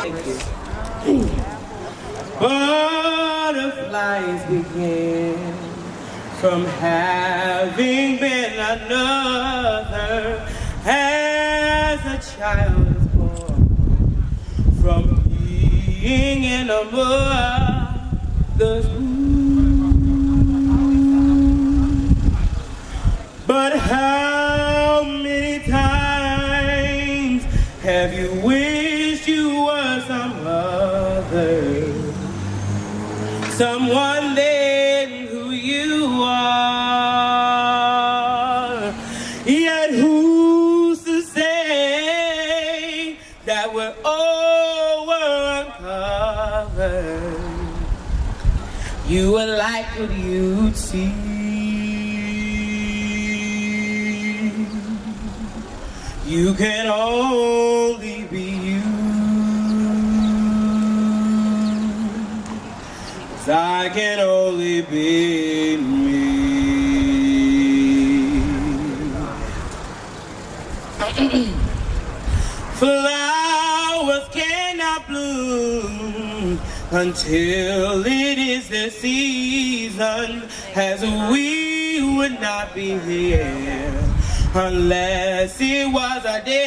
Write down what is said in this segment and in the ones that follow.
Thank you. Butterflies begin from having been another as a child is born from being in a mother's womb. But how many times have you wished you were some other, someone then who you are? Yet who's to say that we're over uncovered? You were like what you'd see. You can only be you. 'Cause I can only be me. Flowers cannot bloom until it is their season, as we would not be here unless it was our destiny.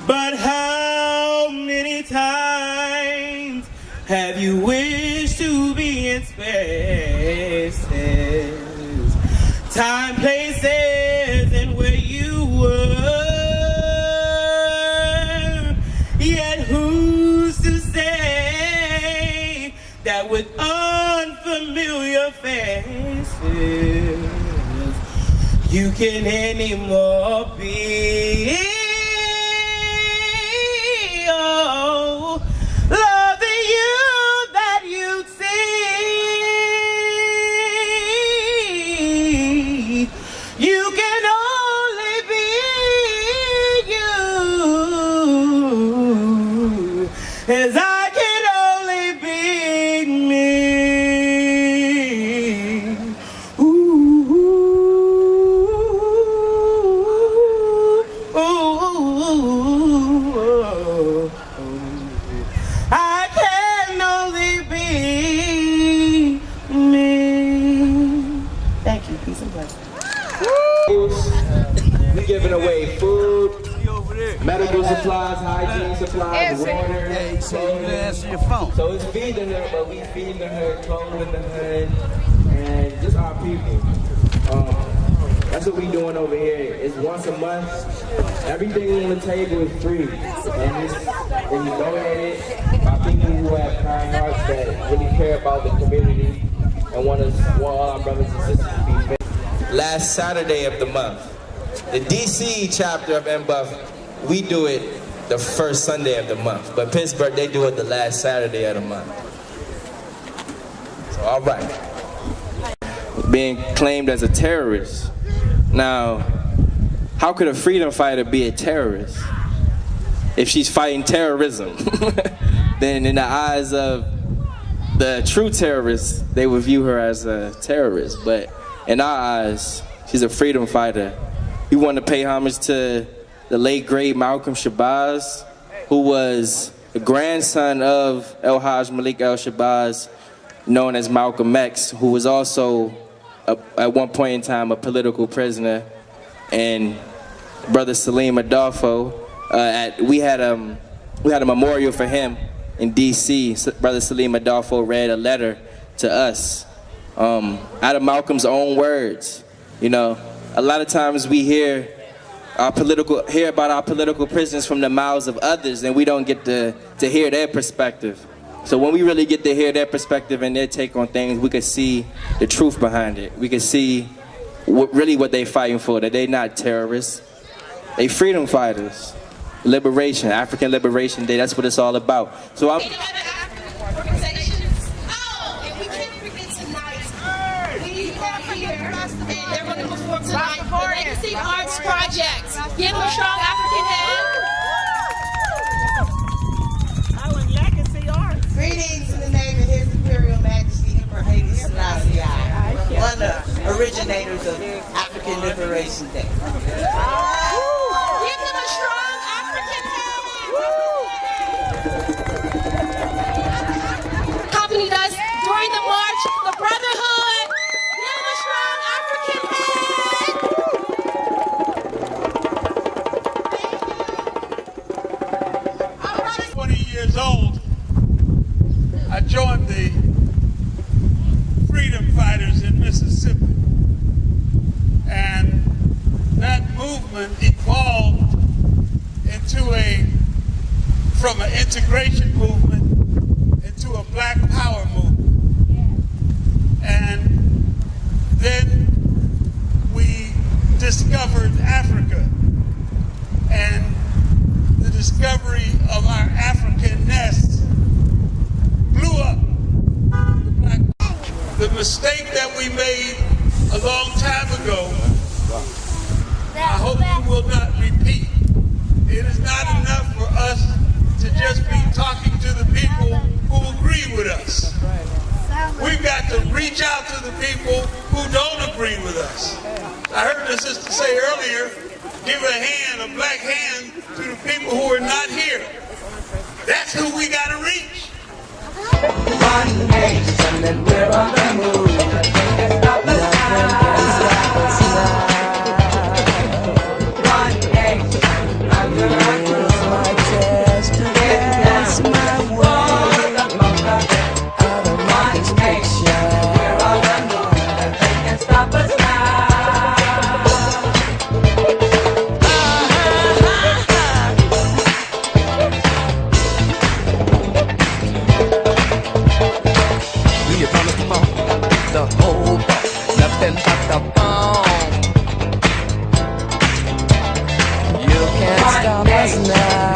But how many times have you wished to be in spaces, time, places, and where you were? Yet who's to say that with unfamiliar faces you can anymore be? Oh, love the you that you see. You can only be you, as I can only be me. I can only be me. Thank you. Peace and blessings. We giving away food, medical supplies, hygiene supplies, water, clothing. So it's feeding her, but we feeding her, clothing her, and just our people. That's what we doing over here. It's once a month. Everything on the table is free, and it's donated by people who have kind hearts that really care about the community and want all our brothers and sisters to be fed. Last Saturday of the month, the DC chapter of NBUF, we do it the first Sunday of the month, but Pittsburgh, they do it the last Saturday of the month. So, all right. Being claimed as a terrorist. Now, how could a freedom fighter be a terrorist? If she's fighting terrorism, then in the eyes of the true terrorists, they would view her as a terrorist. But in our eyes, she's a freedom fighter. We want to pay homage to the late great Malcolm Shabazz, who was the grandson of El Haj Malik El Shabazz, known as Malcolm X, who was also at one point in time a political prisoner. And Brother Salim Adolfo, we had a memorial for him in D.C. Brother Salim Adolfo read a letter to us out of Malcolm's own words. You know, a lot of times we hear about our political prisoners from the mouths of others, and we don't get to hear their perspective. So when we really get to hear their perspective and their take on things, we could see the truth behind it. We could see really what they're fighting for, that they're not terrorists. They freedom fighters. Liberation, African Liberation Day, that's what it's all about. So I'm... Legacy Arts Project. Give them a strong African hand. Legacy Arts. Greetings in the name of His Imperial Majesty Emperor Haile Selassie I, one of the originators of African Liberation Day. Mississippi. And that movement evolved from an integration movement into a Black Power movement. And then we discovered Africa, and the discovery of our African nest blew up the Black Power. The mistake that we made a long time ago, I hope we will not repeat. It is not enough for us to just be talking to the people who agree with us. We've got to reach out to the people who don't agree with us. I heard the sister say earlier, give a hand, a black hand, to the people who are not here. That's who we got to reach. One nation and we're on the move. Stop us now. One nation and we're on the move. My chest to dance my way out of my nation. We're on the move. They can't stop us now. The whole ball, nothing but the bomb. You can't stop us now.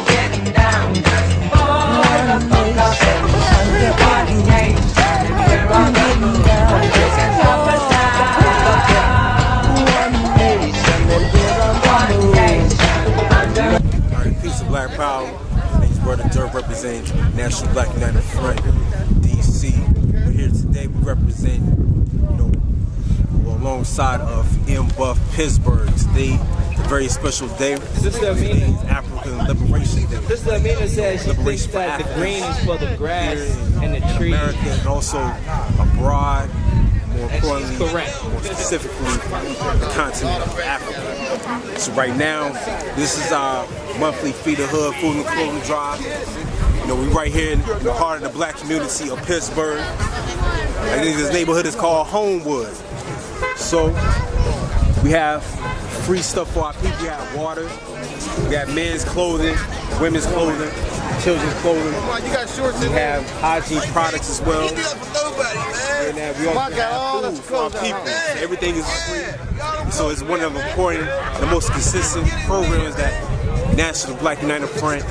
Getting down just for the fuck up. Everybody hates, we're on the move. You can't stop us now. One nation, and we're on the move. Alright, peace of Black Power. My name's Brother Dirk, representing National Black United Front. We're here today. We represent, alongside of NBUF Pittsburgh. Today, a very special day. Sister Amina, African Liberation Day. Sister Amina says she thinks that the green is for the grass and the trees. America and also abroad. More importantly, correct. more specifically, the continent of Africa. So right now, this is our monthly Feed the Hood food and clothing drive. We right here in the heart of the black community of Pittsburgh. I think this neighborhood is called Homewood. So we have free stuff for our people. We have water, we got men's clothing, women's clothing, children's clothing. We have hygiene products as well. And we also have food for our people. Everything is free. So it's one of the important, the most consistent programs that National Black United Front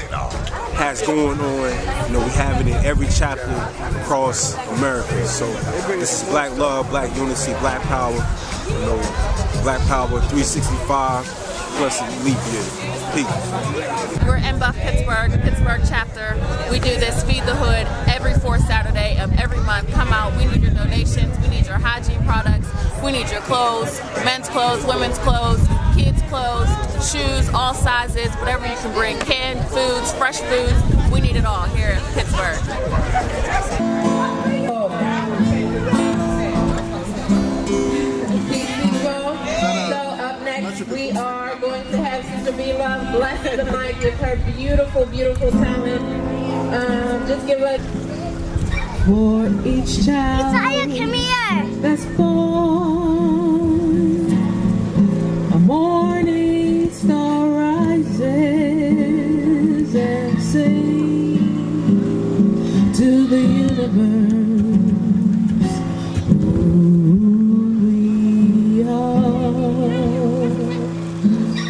has going on. We have it in every chapter across America. So this is Black Love, Black Unity, Black Power. Black Power 365 plus a leap year. Peace. We're NBUF Pittsburgh chapter. We do this Feed the Hood every fourth Saturday of every month. Come out. We need your donations. We need your hygiene products. We need your clothes, men's clothes, women's clothes, kids' clothes, shoes, all sizes, whatever you can bring. Canned foods, fresh foods. We need it all here in Pittsburgh. We are going to have Sister B-Love bless the mic with her beautiful, beautiful talent. Just give us for each child that's born, a morning star rises and sings to the universe.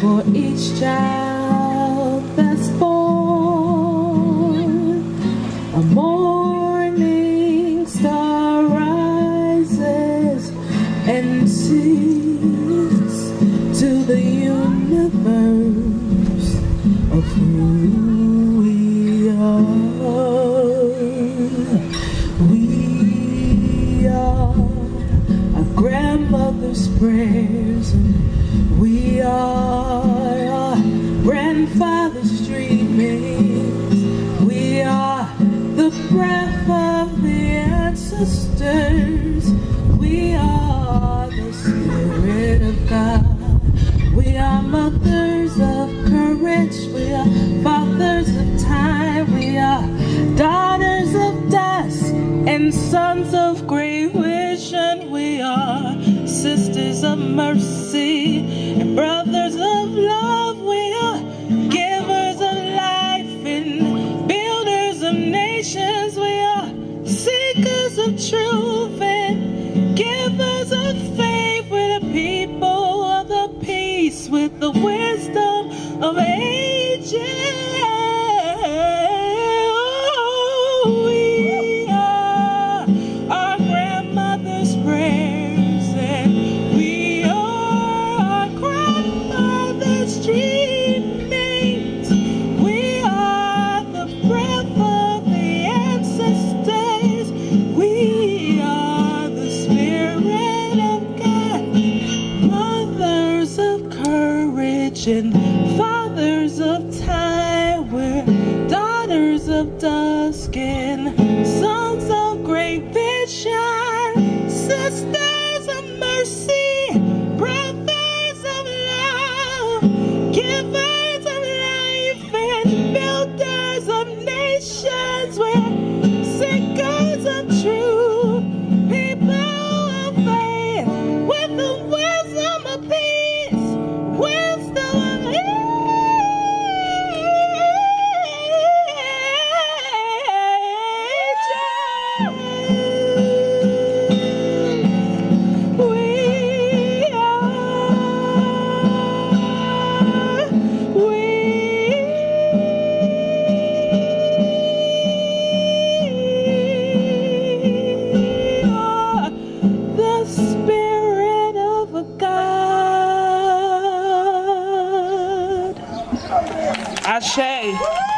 For each child that's born, a morning star rises and sings to the universe of who we are. We are our grandmother's prayers, and we are our grandfather's dreamings. We are the breath of the ancestors. We are the Spirit of God. We are mothers of courage. We are fathers of time. We are daughters of dust and sons of with the wisdom of ages. We are our grandmother's prayers, and we are our grandmother's dreamings. We are the breath of the ancestors. We are the spirit of God, mothers of courage and fathers of time. We're daughters of dusk and sons of great vision, sisters of mercy, brothers of love, givers of life and builders of nations. We're seekers of truth, people of faith, with the wisdom of peace, wisdom of the Spirit of a God. Ashe.